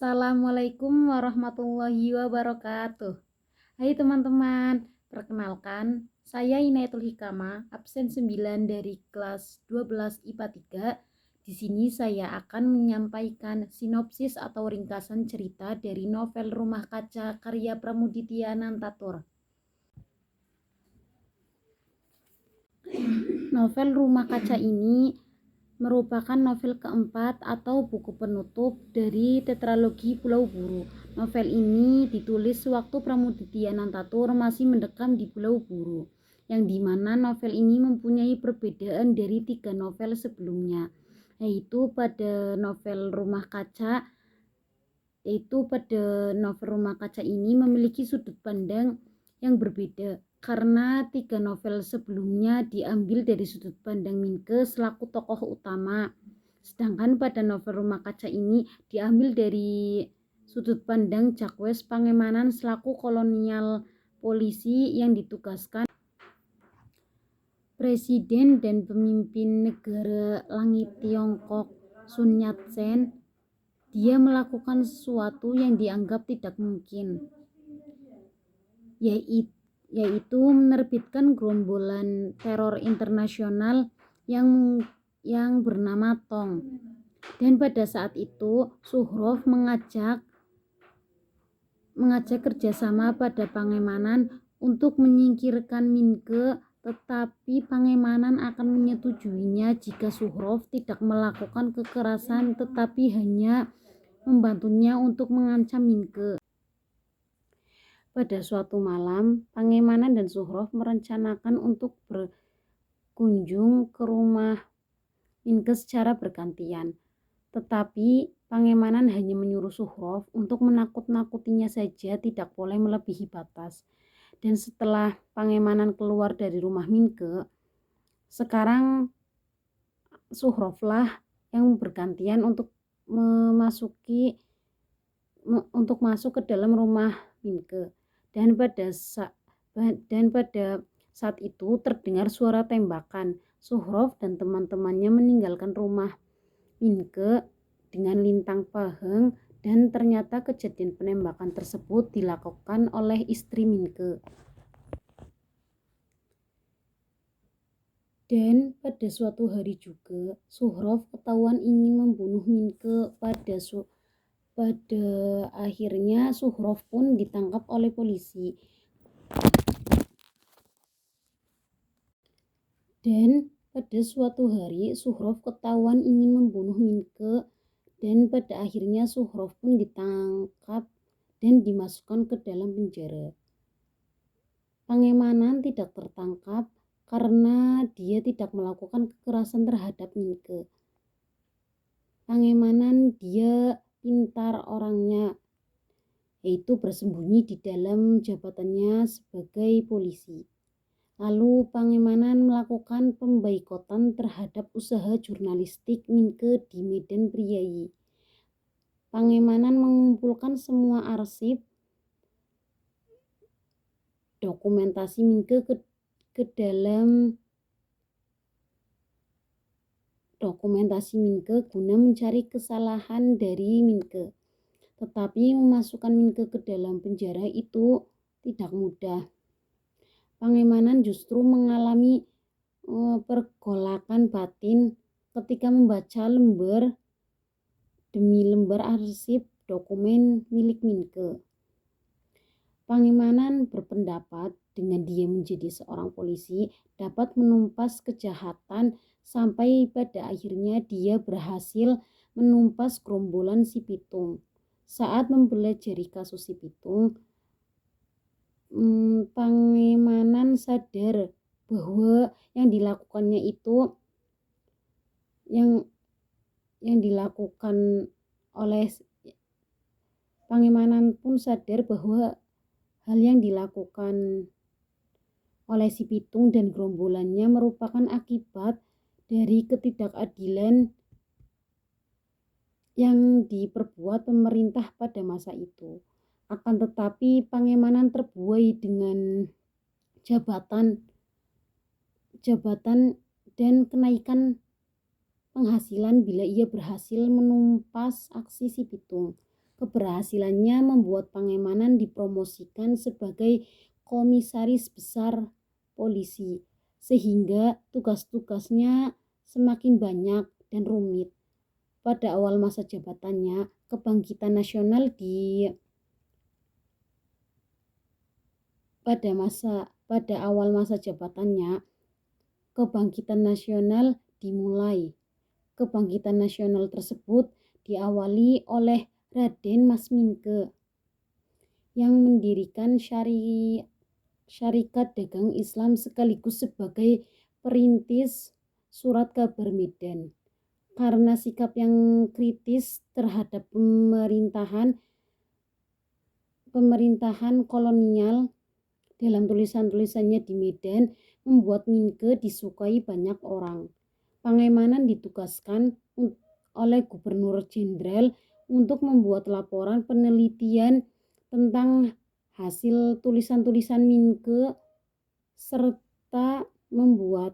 Assalamualaikum warahmatullahi wabarakatuh. Hai teman-teman, perkenalkan saya Inayatul Hikama, absen 9 dari kelas 12 IPA 3. Di sini saya akan menyampaikan sinopsis atau ringkasan cerita dari novel Rumah Kaca karya Pramuditya Nantatur. Novel Rumah Kaca ini merupakan novel keempat atau buku penutup dari tetralogi Pulau Buru. Novel ini ditulis sewaktu Pramuditya Nantatur masih mendekam di Pulau Buru, yang dimana novel ini mempunyai perbedaan dari 3 novel sebelumnya, yaitu pada novel Rumah Kaca ini memiliki sudut pandang yang berbeda karena 3 novel sebelumnya diambil dari sudut pandang Minke selaku tokoh utama, sedangkan pada novel Rumah Kaca ini diambil dari sudut pandang Jacques Pangemanan selaku kolonial polisi yang ditugaskan Presiden dan pemimpin negara langit Tiongkok Sun Yat-sen. Dia melakukan sesuatu yang dianggap tidak mungkin, yaitu menerbitkan gerombolan teror internasional yang bernama Tong. Dan pada saat itu Suhrov mengajak kerjasama pada Pangemanan untuk menyingkirkan Minke, tetapi Pangemanan akan menyetujuinya jika Suhrov tidak melakukan kekerasan tetapi hanya membantunya untuk mengancam Minke. Pada suatu malam, Pangemanan dan Suhrov merencanakan untuk berkunjung ke rumah Minke secara bergantian. Tetapi Pangemanan hanya menyuruh Suhrov untuk menakut-nakutinya saja, tidak boleh melebihi batas. Dan setelah Pangemanan keluar dari rumah Minke, sekarang Suhrovlah yang bergantian untuk masuk ke dalam rumah Minke. Dan pada saat itu terdengar suara tembakan. Suhrov dan teman-temannya meninggalkan rumah Minke dengan lintang paheng, dan ternyata kejadian penembakan tersebut dilakukan oleh istri Minke. Dan pada suatu hari juga Suhrov ketahuan ingin membunuh Minke. Pada akhirnya Suhrov pun ditangkap oleh polisi. Dan pada suatu hari Suhrov ketahuan ingin membunuh Minke, dan pada akhirnya Suhrov pun ditangkap dan dimasukkan ke dalam penjara. Pangemanan tidak tertangkap karena dia tidak melakukan kekerasan terhadap Minke. Pangemanan dia pintar orangnya, yaitu bersembunyi di dalam jabatannya sebagai polisi. Lalu Pangemanan melakukan pemboikotan terhadap usaha jurnalistik Minke di Medan Priayi. Pangemanan mengumpulkan semua arsip dokumentasi Minke ke dalam dokumentasi Minke guna mencari kesalahan dari Minke. Tetapi memasukkan Minke ke dalam penjara itu tidak mudah. Pangemanan justru mengalami pergolakan batin ketika membaca lembar demi lembar arsip dokumen milik Minke. Pangemanan berpendapat dengan dia menjadi seorang polisi dapat menumpas kejahatan, sampai pada akhirnya dia berhasil menumpas gerombolan si Pitung. Saat mempelajari kasus si Pitung, Pangemanan sadar bahwa yang dilakukannya itu yang dilakukan oleh Pangemanan pun sadar bahwa hal yang dilakukan oleh si Pitung dan gerombolannya merupakan akibat dari ketidakadilan yang diperbuat pemerintah pada masa itu. Akan tetapi Pangemanan terbuai dengan jabatan dan kenaikan penghasilan bila ia berhasil menumpas aksi si Pitung. Keberhasilannya membuat Pangemanan dipromosikan sebagai komisaris besar polisi, sehingga tugas-tugasnya semakin banyak dan rumit. Pada awal masa jabatannya, Kebangkitan Nasional pada awal masa jabatannya, Kebangkitan Nasional dimulai. Kebangkitan nasional tersebut diawali oleh Raden Mas Mingke yang mendirikan Syarikat Dagang Islam sekaligus sebagai perintis Surat Kabar Medan. Karena sikap yang kritis terhadap pemerintahan kolonial dalam tulisan-tulisannya di Medan membuat Mingke disukai banyak orang. Pangemanan ditugaskan oleh Gubernur Jenderal untuk membuat laporan penelitian tentang hasil tulisan-tulisan Mingke serta membuat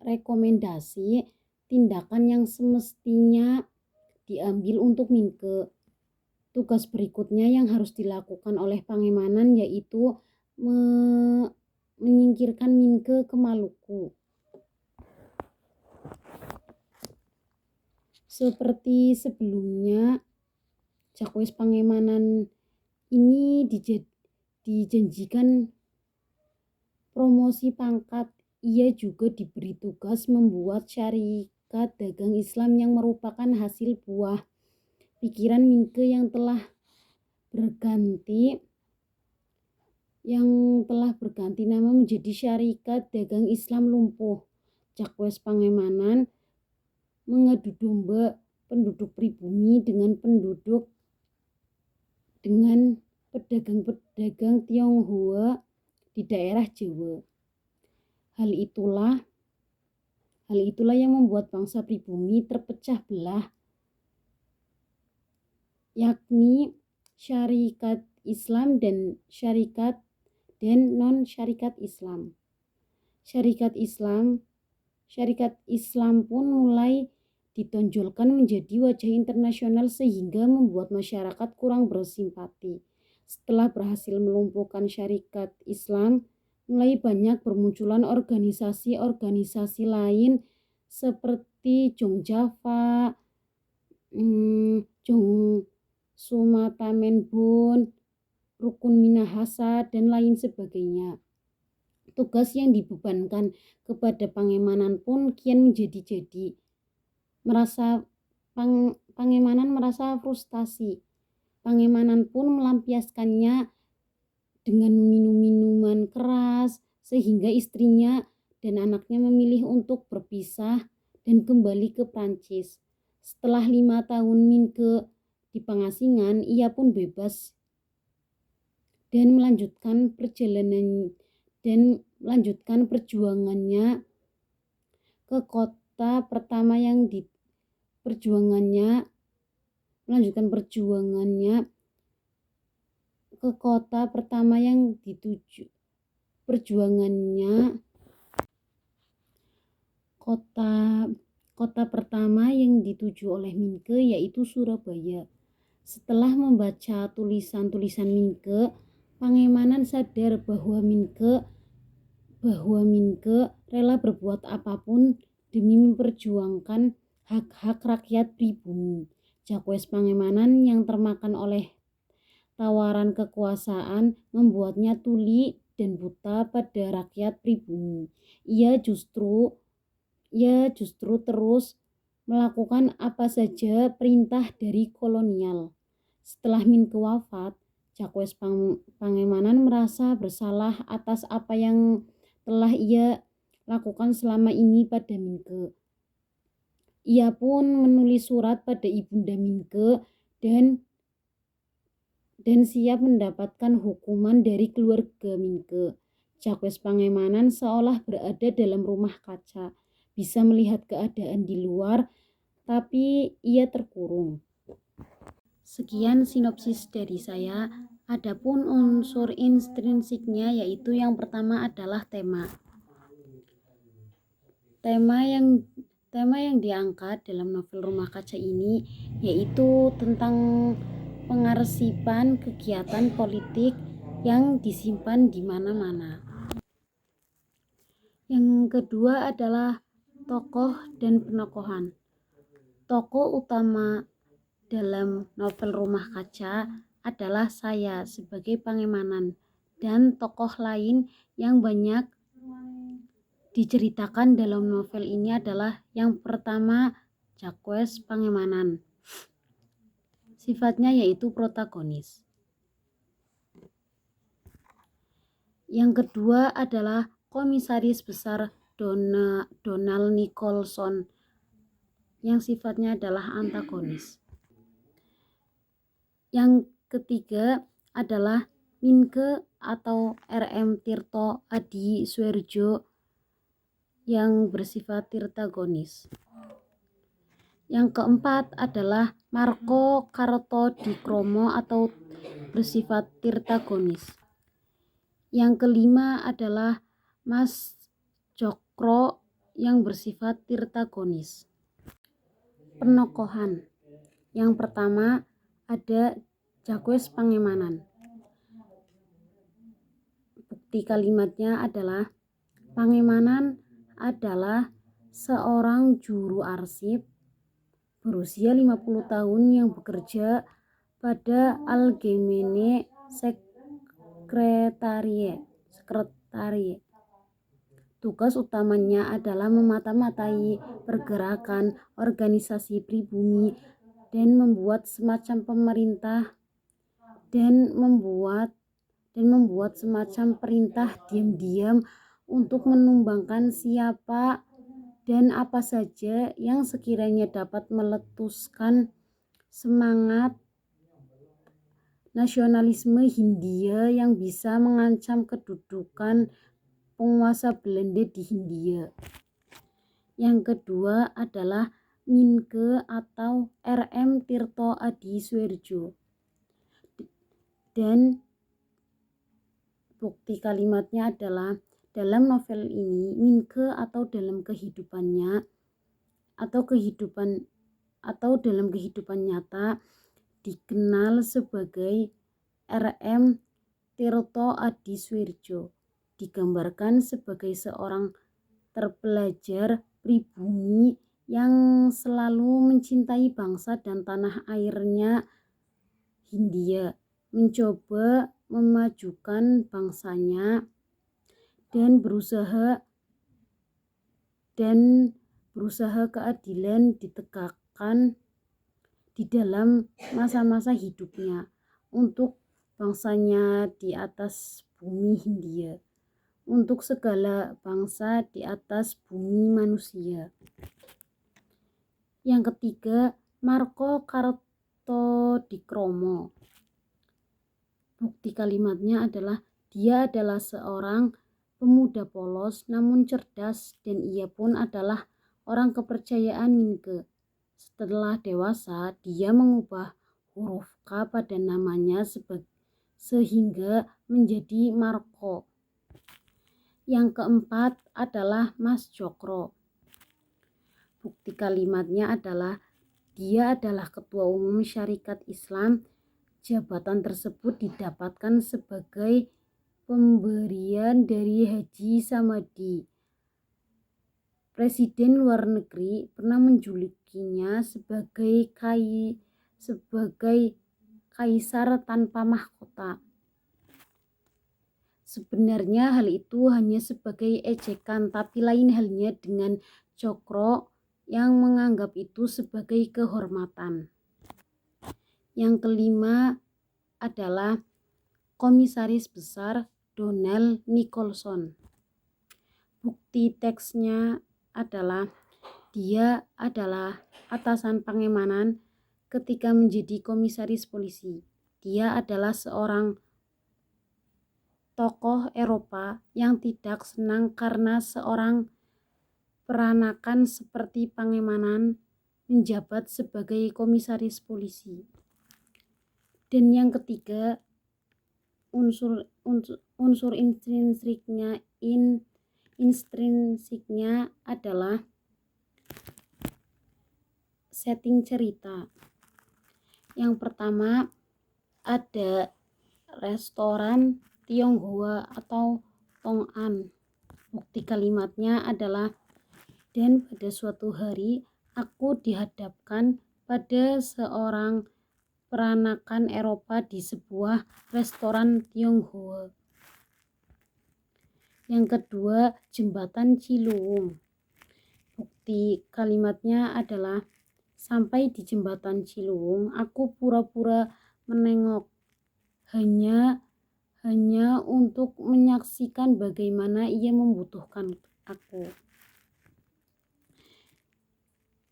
rekomendasi tindakan yang semestinya diambil untuk Mingke. Tugas berikutnya yang harus dilakukan oleh Pangemanan yaitu menyingkirkan Mingke ke Maluku. Seperti sebelumnya, Jacques Pangemanan ini dijanjikan promosi pangkat. Ia juga diberi tugas membuat Syarikat Dagang Islam yang merupakan hasil buah pikiran Mingke yang telah berganti nama menjadi Syarikat Dagang Islam lumpuh. Jacques Pangemanan mengadu domba penduduk pribumi dengan pedagang Tionghoa di daerah Jawa. Hal itulah yang membuat bangsa pribumi terpecah belah, yakni syarikat Islam dan non-syarikat Islam. Syarikat Islam pun mulai ditonjolkan menjadi wajah internasional sehingga membuat masyarakat kurang bersimpati. Setelah berhasil melumpuhkan syarikat Islam, mulai banyak bermunculan organisasi-organisasi lain seperti Jong Java, Jong Sumatamenbon, Rukun Minahasa, dan lain sebagainya. Tugas yang dibebankan kepada Pangemanan pun kian menjadi-jadi. Pangemanan merasa frustasi. Pangemanan pun melampiaskannya dengan minum minuman keras, sehingga istrinya dan anaknya memilih untuk berpisah dan kembali ke Prancis. Setelah 5 tahun Mingke di pengasingan, ia pun bebas dan melanjutkan perjuangannya ke kota pertama yang dituju. Kota pertama yang dituju oleh Mingke yaitu Surabaya. Setelah membaca tulisan-tulisan Mingke, Pangemanan sadar bahwa Mingke rela berbuat apapun demi memperjuangkan hak-hak rakyat pribumi. Jacques Pangemanan yang termakan oleh tawaran kekuasaan membuatnya tuli dan buta pada rakyat pribumi. Ia justru terus melakukan apa saja perintah dari kolonial. Setelah Mingke wafat, Jacques Pangemanan merasa bersalah atas apa yang telah ia lakukan selama ini pada Mingke. Ia pun menulis surat pada ibunda Mingke dan siap mendapatkan hukuman dari keluarga Mingke. Jacques Pangemanan seolah berada dalam rumah kaca, bisa melihat keadaan di luar, tapi ia terkurung. Sekian sinopsis dari saya. Adapun unsur intrinsiknya yaitu yang pertama adalah tema. Tema yang diangkat dalam novel Rumah Kaca ini yaitu tentang pengarsipan kegiatan politik yang disimpan di mana-mana. Yang kedua adalah tokoh dan penokohan. Tokoh utama dalam novel Rumah Kaca adalah saya sebagai Pangemanan, dan tokoh lain yang banyak diceritakan dalam novel ini adalah yang pertama Jacques Pangemanan. Sifatnya yaitu protagonis. Yang kedua adalah Komisaris Besar Donald Nicholson yang sifatnya adalah antagonis. Yang ketiga adalah Minke atau R.M. Tirto Adi Suerjo yang bersifat tirtagonis. Yang keempat adalah Marco Kartodikromo atau bersifat tirtagonis. Yang kelima adalah Mas Jokro yang bersifat tirtagonis. Penokohan. Yang pertama ada Jacques Pangemanan. Bukti kalimatnya adalah Pangemanan adalah seorang juru arsip berusia 50 tahun yang bekerja pada Allgemeine Sekretariat. Tugas utamanya adalah memata-matai pergerakan organisasi pribumi dan membuat semacam pemerintah dan membuat semacam perintah diam-diam untuk menumbangkan siapa dan apa saja yang sekiranya dapat meletuskan semangat nasionalisme Hindia yang bisa mengancam kedudukan penguasa Belanda di Hindia. Yang kedua adalah Minke atau R.M. Tirto Adi Suerjo. Dan bukti kalimatnya adalah dalam novel ini Minke atau dalam kehidupan nyata dikenal sebagai R.M. Tirto Adi Suerjo, digambarkan sebagai seorang terpelajar pribumi yang selalu mencintai bangsa dan tanah airnya Hindia, mencoba memajukan bangsanya dan berusaha keadilan ditegakkan di dalam masa-masa hidupnya untuk bangsanya di atas bumi Hindia, untuk segala bangsa di atas bumi manusia. Yang ketiga, Marco Kartodikromo. Bukti kalimatnya adalah dia adalah seorang pemuda polos namun cerdas, dan ia pun adalah orang kepercayaan Minke. Setelah dewasa, dia mengubah huruf K pada namanya sehingga menjadi Marco. Yang keempat adalah Mas Jokro. Bukti kalimatnya adalah dia adalah ketua umum Syarikat Islam. Jabatan tersebut didapatkan sebagai pemberian dari Haji Samadi. Presiden luar negeri pernah menjulukinya sebagai kaisar tanpa mahkota. Sebenarnya hal itu hanya sebagai ejekan, tapi lain halnya dengan Jokro yang menganggap itu sebagai kehormatan. Yang kelima adalah Komisaris Besar Donald Nicholson. Bukti teksnya adalah dia adalah atasan Pangemanan ketika menjadi komisaris polisi. Dia adalah seorang tokoh Eropa yang tidak senang karena seorang peranakan seperti Pangemanan menjabat sebagai komisaris polisi. Dan yang ketiga, unsur intrinsik intrinsiknya adalah setting cerita. Yang pertama ada restoran Tionghoa atau Tong An. Bukti kalimatnya adalah, dan pada suatu hari aku dihadapkan pada seorang peranakan Eropa di sebuah restoran Tionghoa. Yang kedua, jembatan Ciliwung. Bukti kalimatnya adalah, sampai di jembatan Ciliwung, aku pura-pura menengok hanya untuk menyaksikan bagaimana ia membutuhkan aku.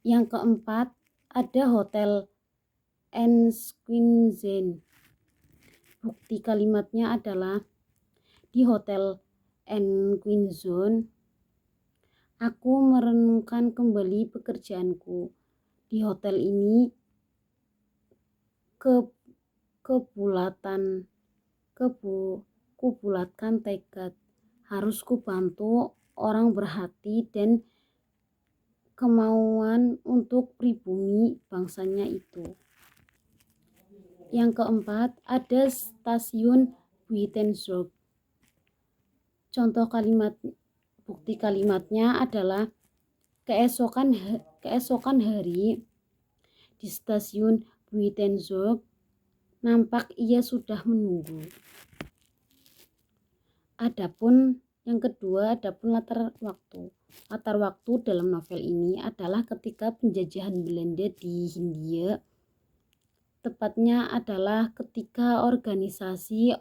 Yang keempat, ada Hotel Enquinzen. Bukti kalimatnya adalah, di Hotel Enquinzen aku merenungkan kembali pekerjaanku. Di hotel ini kubulatkan tekad, harus kubantu orang berhati dan kemauan untuk pribumi bangsanya itu. Yang keempat, ada stasiun Buitenzorg. Contoh kalimat bukti kalimatnya adalah, keesokan hari di stasiun Buitenzorg nampak ia sudah menunggu. Adapun yang kedua, adapun latar waktu dalam novel ini adalah ketika penjajahan Belanda di Hindia. Tepatnya adalah ketika organisasi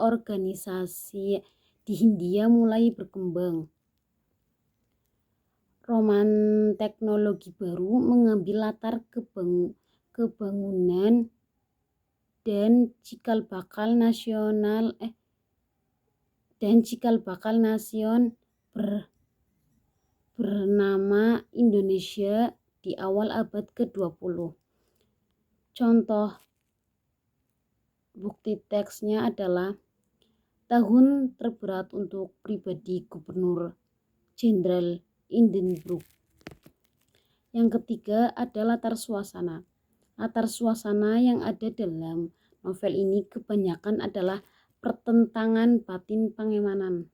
di Hindia mulai berkembang. Roman teknologi baru mengambil latar kebangunan dan cikal bakal nasion bernama Indonesia di awal abad ke-20. Contoh bukti teksnya adalah, tahun terberat untuk pribadi Gubernur Jenderal Hindenburg. Yang ketiga ada latar suasana. Latar suasana yang ada dalam novel ini kebanyakan adalah pertentangan batin Pangemanan.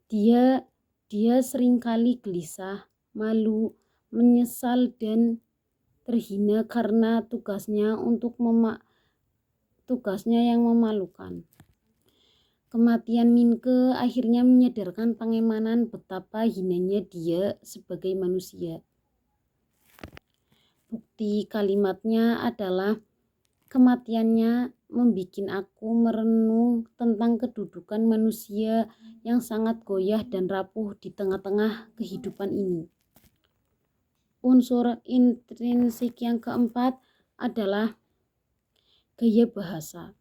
Dia seringkali gelisah, malu, menyesal dan terhina karena tugasnya yang memalukan. Kematian Minke akhirnya menyadarkan Pangemanan betapa hinanya dia sebagai manusia. Bukti kalimatnya adalah, kematiannya membikin aku merenung tentang kedudukan manusia yang sangat goyah dan rapuh di tengah-tengah kehidupan ini. Unsur intrinsik yang keempat adalah gaya bahasa.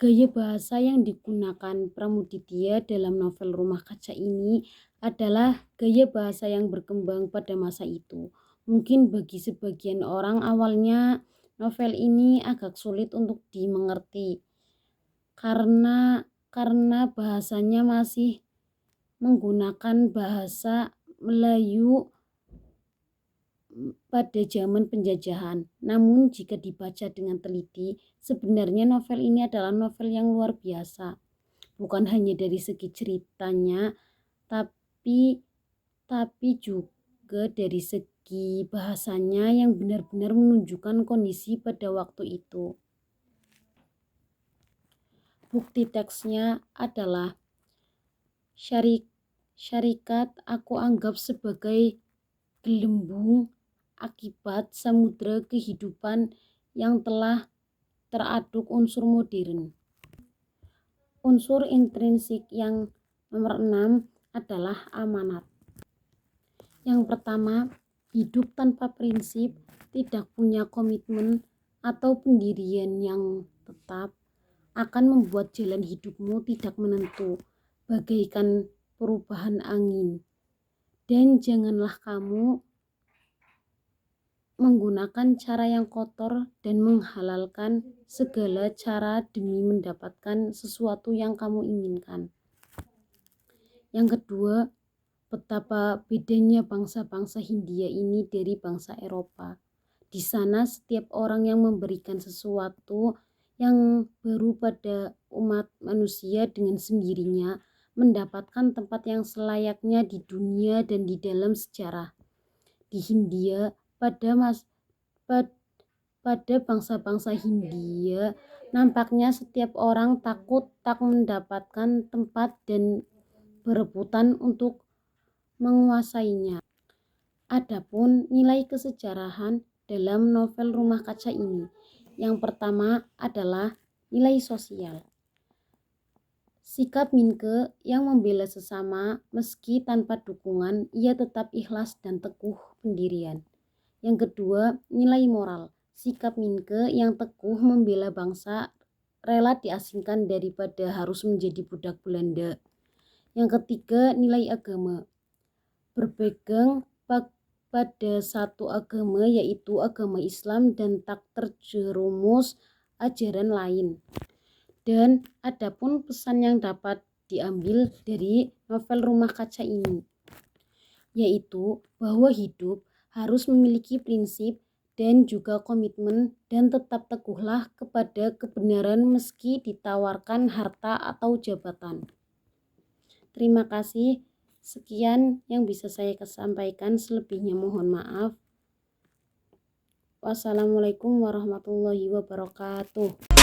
Gaya bahasa yang digunakan Pramudidya dalam novel Rumah Kaca ini adalah gaya bahasa yang berkembang pada masa itu. Mungkin bagi sebagian orang awalnya novel ini agak sulit untuk dimengerti karena bahasanya masih menggunakan bahasa Melayu pada zaman penjajahan. Namun jika dibaca dengan teliti, sebenarnya novel ini adalah novel yang luar biasa. Bukan hanya dari segi ceritanya, tapi juga dari segi bahasanya yang benar-benar menunjukkan kondisi pada waktu itu. Bukti teksnya adalah, syarikat aku anggap sebagai gelembung akibat samudra kehidupan yang telah teraduk unsur modern. Unsur intrinsik yang nomor 6 adalah amanat. Yang pertama, hidup tanpa prinsip, tidak punya komitmen atau pendirian yang tetap akan membuat jalan hidupmu tidak menentu, bagaikan perubahan angin. Dan janganlah kamu menggunakan cara yang kotor dan menghalalkan segala cara demi mendapatkan sesuatu yang kamu inginkan. Yang kedua, betapa bedanya bangsa-bangsa Hindia ini dari bangsa Eropa. Di sana setiap orang yang memberikan sesuatu yang baru pada umat manusia dengan sendirinya mendapatkan tempat yang selayaknya di dunia dan di dalam sejarah. Di Hindia, pada bangsa-bangsa Hindia, nampaknya setiap orang takut tak mendapatkan tempat dan berebutan untuk menguasainya. Adapun nilai kesejarahan dalam novel Rumah Kaca ini, yang pertama adalah nilai sosial. Sikap Minke yang membela sesama meski tanpa dukungan, ia tetap ikhlas dan teguh pendirian. Yang kedua, nilai moral. Sikap Minke yang teguh membela bangsa, rela diasingkan daripada harus menjadi budak Belanda. Yang ketiga, nilai agama. Berpegang pada satu agama, yaitu agama Islam, dan tak terjerumus ajaran lain. Dan adapun pesan yang dapat diambil dari novel Rumah Kaca ini, yaitu bahwa hidup harus memiliki prinsip dan juga komitmen, dan tetap teguhlah kepada kebenaran meski ditawarkan harta atau jabatan. Terima kasih. Sekian yang bisa saya sampaikan, selebihnya mohon maaf. Wassalamualaikum warahmatullahi wabarakatuh.